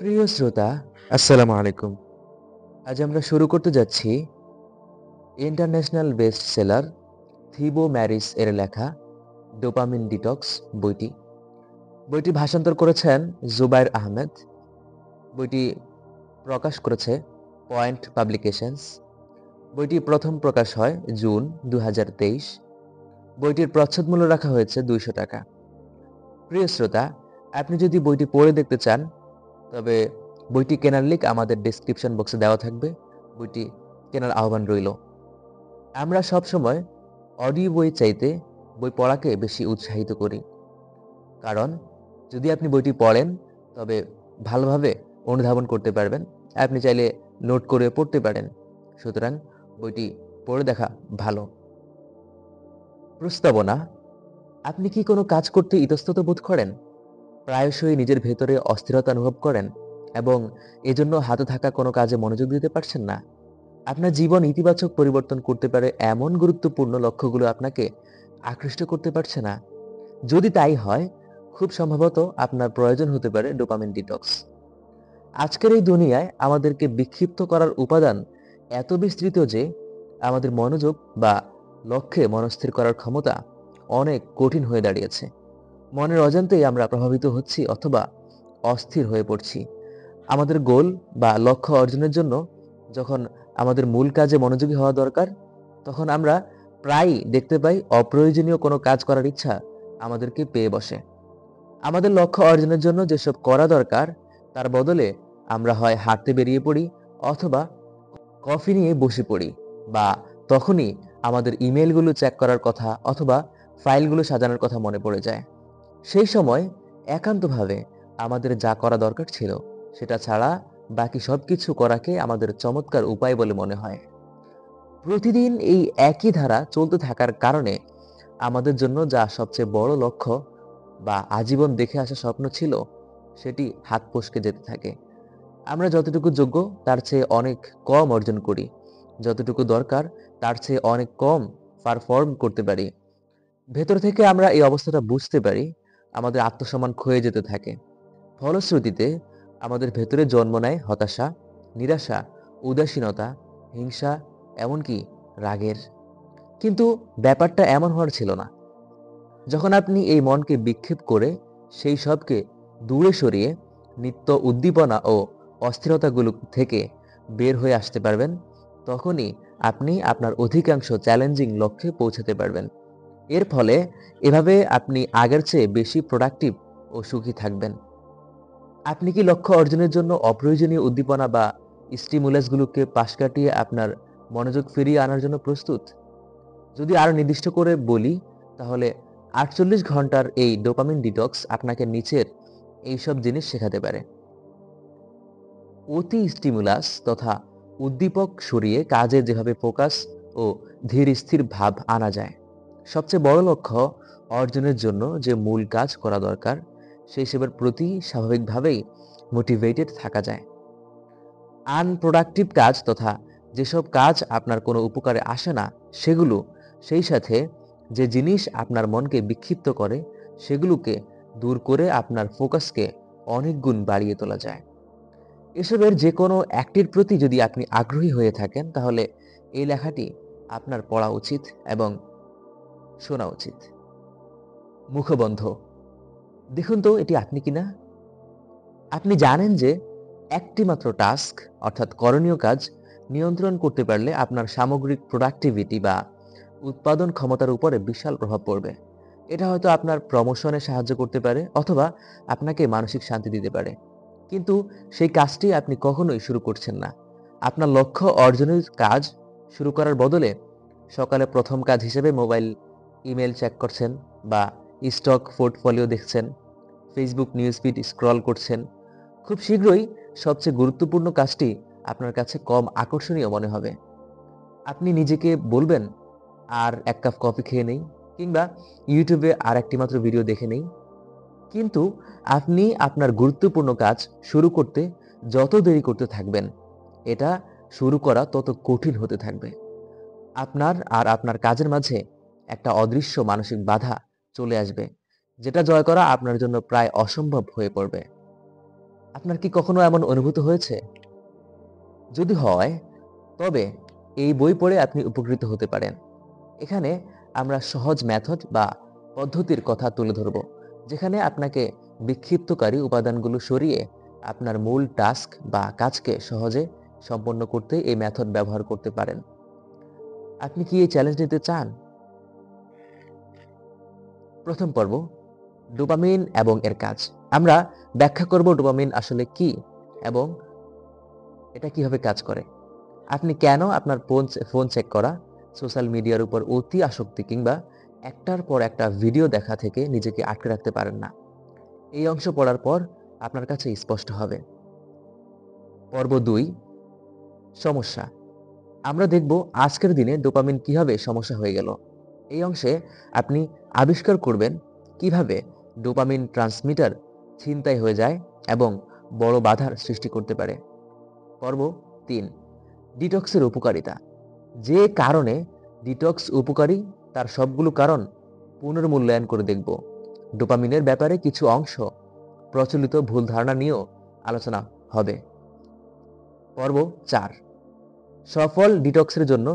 প্রিয় শ্রোতা, আসসালামু আলাইকুম। আজ আমরা শুরু করতে যাচ্ছি international best seller Thibaut Mary's এর লেখা ডোপামিন ডিটক্স বইটি। বইটি ভাষান্তর করেছেন জুবায়ের আহমেদ। বইটি প্রকাশ করেছে পয়েন্ট পাবলিকেশনস। বইটি প্রথম প্রকাশ হয় জুন 2023। বইটির প্রচ্ছদ মূল্য রাখা হয়েছে 200 টাকা। প্রিয় শ্রোতা, আপনি যদি বইটি পড়ে দেখতে চান তবে বইটি কেনার লিঙ্ক আমাদের ডেসক্রিপশন বক্সে দেওয়া থাকবে। বইটি কেনার আহ্বান রইল। আমরা সবসময় অডিও বই চাইতে বই পড়াকে বেশি উৎসাহিত করি, কারণ যদি আপনি বইটি পড়েন তবে ভালোভাবে অনুধাবন করতে পারবেন। আপনি চাইলে নোট করে পড়তে পারেন। সুতরাং বইটি পড়ে দেখা ভালো। প্রস্তাবনা: আপনি কি কোনো কাজ করতে ইতস্তত বোধ করেন, প্রায়শই নিজের ভেতরে অস্থিরতা অনুভব করেন এবং এজন্য হাতে থাকা কোনো কাজে মনোযোগ দিতে পারছেন না? আপনার জীবন ইতিবাচক পরিবর্তন করতে পারে এমন গুরুত্বপূর্ণ লক্ষ্যগুলো আপনাকে আকৃষ্ট করতে পারছে না? যদি তাই হয়, খুব সম্ভবত আপনার প্রয়োজন হতে পারে ডোপামিন ডিটক্স। আজকের এই দুনিয়ায় আমাদেরকে বিক্ষিপ্ত করার উপাদান এত বিস্তৃত যে আমাদের মনোযোগ বা লক্ষ্যে মনস্থির করার ক্ষমতা অনেক কঠিন হয়ে দাঁড়িয়েছে। মনের অজান্তেই আমরা প্রভাবিত হচ্ছি অথবা অস্থির হয়ে পড়ছি। আমাদের গোল বা লক্ষ্য অর্জনের জন্য যখন আমাদের মূল কাজে মনোযোগী হওয়া দরকার, তখন আমরা প্রায়ই দেখতে পাই অপ্রয়োজনীয় কোনো কাজ করার ইচ্ছা আমাদেরকে পেয়ে বসে। আমাদের লক্ষ্য অর্জনের জন্য যেসব করা দরকার তার বদলে আমরা হয় হাঁটতে বেরিয়ে পড়ি অথবা কফি নিয়ে বসে পড়ি, বা তখনই আমাদের ইমেলগুলো চেক করার কথা অথবা ফাইলগুলো সাজানোর কথা মনে পড়ে যায়। সেই সময় একান্তভাবে আমাদের যা করা দরকার ছিল সেটা ছাড়া বাকি সবকিছু করাকে আমাদের চমৎকার উপায় বলে মনে হয়। প্রতিদিন এই একই ধারা চলতে থাকার কারণে আমাদের জন্য যা সবচেয়ে বড় লক্ষ্য বা আজীবন দেখে আসা স্বপ্ন ছিল, সেটি হাত ফসকে যেতে থাকে। আমরা যতটুকু যোগ্য তার চেয়ে অনেক কম অর্জন করি, যতটুকু দরকার তার চেয়ে অনেক কম পারফর্ম করতে পারি। ভেতর থেকে আমরা এই অবস্থাটা বুঝতে পারি, আমাদের আত্মসম্মান ক্ষয়ে যেতে থাকে। ফলশ্রুতিতে আমাদের ভেতরে জন্ম নেয় হতাশা, নিরাশা, উদাসীনতা, হিংসা, এমনকি রাগের। কিন্তু ব্যাপারটা এমন হওয়ার ছিল না। যখন আপনি এই মনকে বিক্ষেপ করে সেই সবকে দূরে সরিয়ে নিত্য উদ্দীপনা ও অস্থিরতাগুলো থেকে বের হয়ে আসতে পারবেন, তখনই আপনি আপনার অধিকাংশ চ্যালেঞ্জিং লক্ষ্যে পৌঁছাতে পারবেন। এর ফলে এভাবে আপনি আগের চেয়ে বেশি প্রোডাক্টিভ ও সুখী থাকবেন। আপনি কি লক্ষ্য অর্জনের জন্য অপ্রয়োজনীয় উদ্দীপনা বা স্টিমুলাসগুলোকে পাশ কাটিয়ে আপনার মনোযোগ ফিরিয়ে আনার জন্য প্রস্তুত? যদি আরো নির্দিষ্ট করে বলি, তাহলে 48 ঘন্টার এই ডোপামিন ডিটক্স আপনাকে নিচের এইসব জিনিস শেখাতে পারে: অতি স্টিমুলাস তথা উদ্দীপক সরিয়ে কাজে যেভাবে ফোকাস ও ধীর স্থির ভাব আনা যায়। সবচেয়ে বড় লক্ষ্য অর্জনের জন্য যে মূল কাজ করা দরকার সেই সেবার প্রতি স্বাভাবিকভাবেই মোটিভেটেড থাকা যায়। আনপ্রোডাক্টিভ কাজ তথা যেসব কাজ আপনার কোনো উপকারে আসে না সেগুলো, সেই সাথে যে জিনিস আপনার মনকে বিক্ষিপ্ত করে সেগুলোকে দূর করে আপনার ফোকাসকে অনেক গুণ বাড়িয়ে তোলা যায়। এসবের যে কোনো একটির প্রতি যদি আপনি আগ্রহী হয়ে থাকেন, তাহলে এই লেখাটি আপনার পড়া উচিত এবং শোনা উচিত। মুখবন্ধ: দেখুন তো এটি আপনি কিনা? আপনি জানেন যে একটি মাত্র টাস্ক অর্থাৎ করণীয় কাজ নিয়ন্ত্রণ করতে পারলে আপনার সামগ্রিক প্রোডাক্টিভিটি বা উৎপাদন ক্ষমতার উপরে বিশাল প্রভাব পড়বে। এটা হয়তো আপনার প্রমোশনে সাহায্য করতে পারে অথবা আপনাকে মানসিক শান্তি দিতে পারে, কিন্তু সেই কাজটি আপনি কখনোই শুরু করছেন না। আপনার লক্ষ্য অর্জনের কাজ শুরু করার বদলে সকালে প্রথম কাজ হিসেবে মোবাইল ইমেল চেক করছেন, বা স্টক পোর্টফোলিও দেখছেন, ফেসবুক নিউজ ফিড স্ক্রল করছেন। খুব শীঘ্রই সবচেয়ে গুরুত্বপূর্ণ কাজটি আপনার কাছে কম আকর্ষণীয় মনে হবে। আপনি নিজেকে বলবেন, আর এক কাপ কফি খেয়ে নেই, কিংবা ইউটিউবে আর একটি মাত্র ভিডিও দেখে নেই। কিন্তু আপনি আপনার গুরুত্বপূর্ণ কাজ শুরু করতে যত দেরি করতে থাকবেন, এটা শুরু করা তত কঠিন হতে থাকবে। আপনার আর আপনার কাজের মাঝে একটা অদৃশ্য মানসিক বাধা চলে আসবে, যেটা জয় করা আপনার জন্য প্রায় অসম্ভব হয়ে পড়বে। আপনার কি কখনো এমন অনুভূতি হয়েছে? যদি হয়, তবে এই বই পড়ে আপনি উপকৃত হতে পারেন। এখানে আমরা সহজ মেথড বা পদ্ধতির কথা তুলে ধরব, যেখানে আপনাকে বিক্ষিপ্তকারী উপাদানগুলো সরিয়ে আপনার মূল টাস্ক বা কাজকে সহজে সম্পন্ন করতে এই মেথড ব্যবহার করতে পারেন। আপনি কি এই চ্যালেঞ্জ নিতে চান? প্রথম পর্ব, ডোপামিন এবং এর কাজ। আমরা ব্যাখ্যা করব ডোপামিন আসলে কি এবং এটা কিভাবে কাজ করে। আপনি কেন আপনার ফোন চেক করা, সোশ্যাল মিডিয়ার উপর অতি আসক্তি কিংবা একটার পর একটা ভিডিও দেখা থেকে নিজেকে আটকে রাখতে পারেন না। এই অংশ পড়ার পর আপনার কাছে স্পষ্ট হবে। পর্ব 2, সমস্যা। আমরা দেখব আজকের দিনে ডোপামিন কিভাবে সমস্যা হয়ে গেল। এই অংশে আপনি আবিষ্কার করবেন কিভাবে ডোপামিন ট্রান্সমিটার ছিনতাই হয়ে যায় এবং বড় বাধার সৃষ্টি করতে পারে। পর্ব 3, ডিটক্সের উপকারিতা। যে কারণে ডিটক্স উপকারী তার সবগুলো কারণ পুনর্মূল্যায়ন করে দেখব। ডোপামিনের ব্যাপারে কিছু অংশ প্রচলিত ভুল ধারণা নিয়েও আলোচনা হবে। পর্ব 4, সফল ডিটক্সের জন্য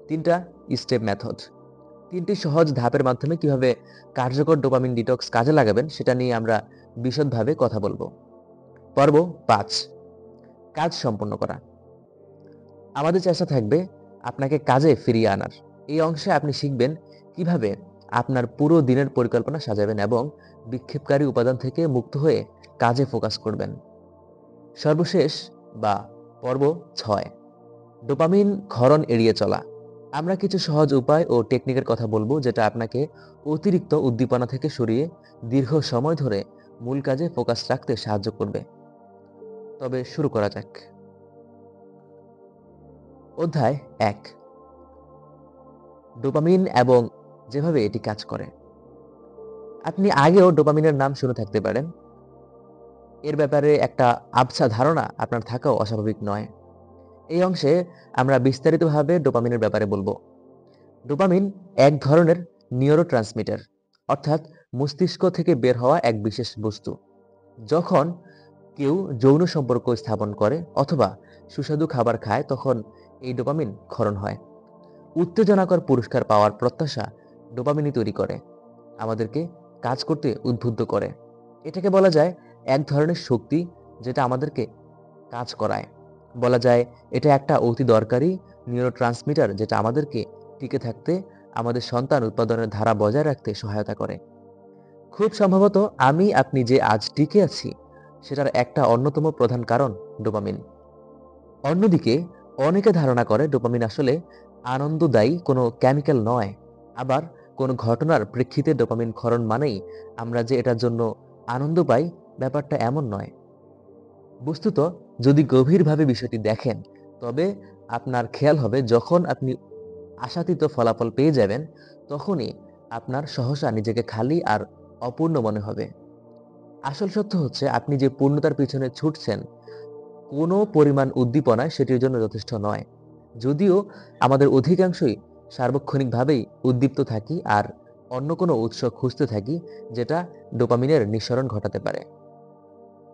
3টা স্টেপ মেথড। 3টি সহজ ধাপের মাধ্যমে কিভাবে কার্যকর ডোপামিন ডিটক্স কাজে লাগাবেন সেটা নিয়ে আমরা বিশদভাবে কথা বলবো। পর্ব 5, কাজ সম্পন্ন করা। আমাদের চেষ্টা থাকবে আপনাকে কাজে ফিরিয়ে আনার। এই অংশে আপনি শিখবেন কিভাবে আপনার পুরো দিনের পরিকল্পনা সাজাবেন এবং বিক্ষেপকারী উপাদান থেকে মুক্ত হয়ে কাজে ফোকাস করবেন। সর্বশেষ বা পর্ব 6, ডোপামিন ক্ষরণ এড়িয়ে চলা। আমরা কিছু সহজ উপায় ও টেকনিকের কথা বলবো যেটা আপনাকে অতিরিক্ত উদ্দীপনা থেকে সরিয়ে দীর্ঘ সময় ধরে মূল কাজে ফোকাস রাখতে সাহায্য করবে। তবে শুরু করা যাক। অধ্যায় 1, ডোপামিন এবং যেভাবে এটি কাজ করে। আপনি আগেও ডোপামিনের নাম শুনে থাকতে পারেন। এর ব্যাপারে একটা আবছা ধারণা আপনার থাকাও অস্বাভাবিক নয়। এই অংশে আমরা বিস্তারিতভাবে ডোপামিনের ব্যাপারে বলবো। ডোপামিন এক ধরনের নিউরোট্রান্সমিটার, অর্থাৎ মস্তিষ্ক থেকে বের হওয়া এক বিশেষ বস্তু। যখন কেউ যৌন সম্পর্ক স্থাপন করে অথবা সুস্বাদু খাবার খায়, তখন এই ডোপামিন ক্ষরণ হয়। উত্তেজনাকর পুরস্কার পাওয়ার প্রত্যাশা ডোপামিনই তৈরি করে, আমাদেরকে কাজ করতে উদ্বুদ্ধ করে। এটাকে বলা যায় এক ধরনের শক্তি যেটা আমাদেরকে কাজ করায়। বলা যায় এটা একটা অতি দরকারি নিউরোট্রান্সমিটার যেটা আমাদেরকে টিকে থাকতে, আমাদের সন্তান উৎপাদনের ধারা বজায় রাখতে সহায়তা করে। খুব সম্ভবত আপনি যে আজ টিকে আছি সেটার একটা অন্যতম প্রধান কারণ ডোপামিন। অন্যদিকে অনেকে ধারণা করে ডোপামিন আসলে আনন্দদায়ী কোনো কেমিক্যাল নয়। আবার কোনো ঘটনার প্রেক্ষিতে ডোপামিন ক্ষরণ মানেই আমরা যে এটার জন্য আনন্দ পাই, ব্যাপারটা এমন নয়। বস্তুত যদি গভীরভাবে বিষয়টি দেখেন, তবে আপনার খেয়াল হবে যখন আপনি আশাতীত ফলাফল পেয়ে যাবেন, তখনই আপনার সহসা নিজেকে খালি আর অপূর্ণ মনে হবে। আসল সত্য হচ্ছে আপনি যে পূর্ণতার পিছনে ছুটছেন, কোনো পরিমাণ উদ্দীপনায় সেটির জন্য যথেষ্ট নয়। যদিও আমাদের অধিকাংশই সার্বক্ষণিকভাবেই উদ্দীপ্ত থাকি আর অন্য কোনো উৎস খুঁজতে থাকি যেটা ডোপামিনের নিঃসরণ ঘটাতে পারে।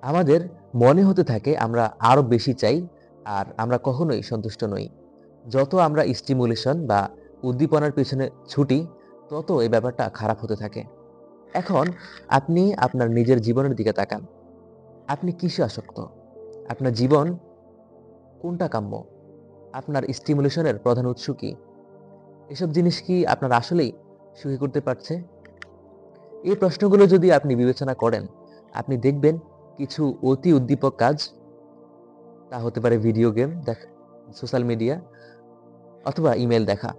আমাদের মনে হতে থাকে আমরা আরো বেশি চাই আর আমরা কখনোই সন্তুষ্ট নই। যত আমরা স্টিমুলেশন বা উদ্দীপনার পিছনে ছুটি, তত এই ব্যাপারটা খারাপ হতে থাকে। এখন আপনি আপনার নিজের জীবনের দিকে তাকান। আপনি কিসে আসক্ত? আপনার জীবন কোনটা কাম্য? আপনার স্টিমুলেশনের প্রধান উৎস কি? এসব জিনিস কি আপনার আসলেই সুখী করতে পারছে? এই প্রশ্নগুলো যদি আপনি বিবেচনা করেন, আপনি দেখবেন কিছু অতি উদ্দীপক কাজ, তা হতে পারে ভিডিও গেম দেখা, সোশ্যাল মিডিয়া অথবা ইমেল দেখা।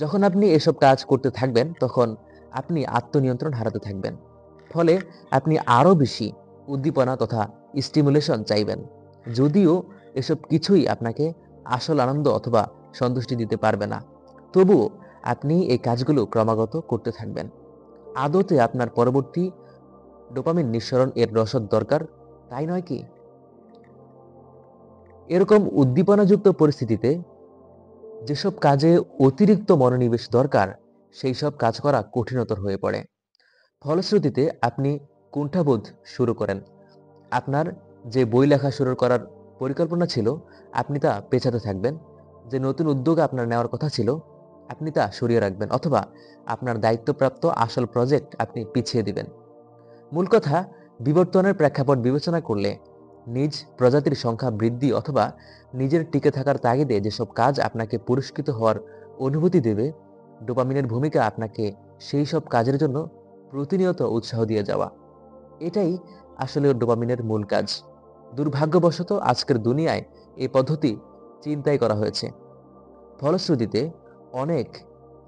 যখন আপনি এসব কাজ করতে থাকবেন, তখন আপনি আত্মনিয়ন্ত্রণ হারাতে থাকবেন। ফলে আপনি আরো বেশি উদ্দীপনা তথা স্টিমুলেশন চাইবেন, যদিও এসব কিছুই আপনাকে আসল আনন্দ অথবা সন্তুষ্টি দিতে পারবে না। তবুও আপনি এই কাজগুলো ক্রমাগত করতে থাকবেন। আদতে আপনার পরবর্তী ডোপামিন নিঃসরণ এর রসদ দরকার, তাই নয় কি? এরকম উদ্দীপনাযুক্ত পরিস্থিতিতে যেসব কাজে অতিরিক্ত মনোনিবেশ দরকার, সেই সব কাজ করা কঠিনতর হয়ে পড়ে। ফলশ্রুতিতে আপনি কুণ্ঠাবোধ শুরু করেন। আপনার যে বই লেখা শুরু করার পরিকল্পনা ছিল, আপনি তা পেছাতে থাকবেন। যে নতুন উদ্যোগ আপনার নেওয়ার কথা ছিল, আপনি তা সরিয়ে রাখবেন, অথবা আপনার দায়িত্বপ্রাপ্ত আসল প্রজেক্ট আপনি পিছিয়ে দিবেন। মূল কথা, বিবর্তনের প্রেক্ষাপট বিবেচনা করলে নিজ প্রজাতির সংখ্যা বৃদ্ধি অথবা নিজের টিকে থাকার তাগিদে যেসব কাজ আপনাকে পুরস্কৃত হওয়ার অনুভূতি দেবে, ডোপামিনের ভূমিকা আপনাকে সেই সব কাজের জন্য প্রতিনিয়ত উৎসাহ দিয়ে যাওয়া। এটাই আসলে ডোপামিনের মূল কাজ। দুর্ভাগ্যবশত আজকের দুনিয়ায় এই পদ্ধতি চিন্তাই করা হয়েছে। ফলশ্রুতিতে অনেক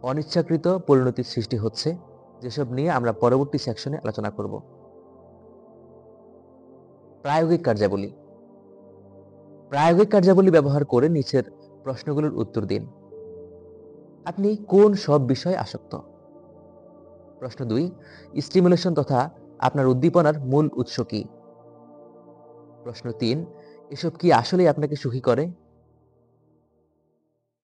অনিচ্ছাকৃত পরিণতির সৃষ্টি হচ্ছে, যেসব নিয়ে আমরা পরবর্তী সেকশনে আলোচনা করব। প্রায়োগিক কার্যাবলী। প্রায়োগিক কার্যাবলী ব্যবহার করে নিচের প্রশ্নগুলোর উত্তর দিন। আপনি কোন সব বিষয়ে আসক্ত? প্রশ্ন 2, স্টিমুলেশন তথা আপনার উদ্দীপনার মূল উৎস কি? প্রশ্ন 3, এসব কি আসলেই আপনাকে সুখী করে?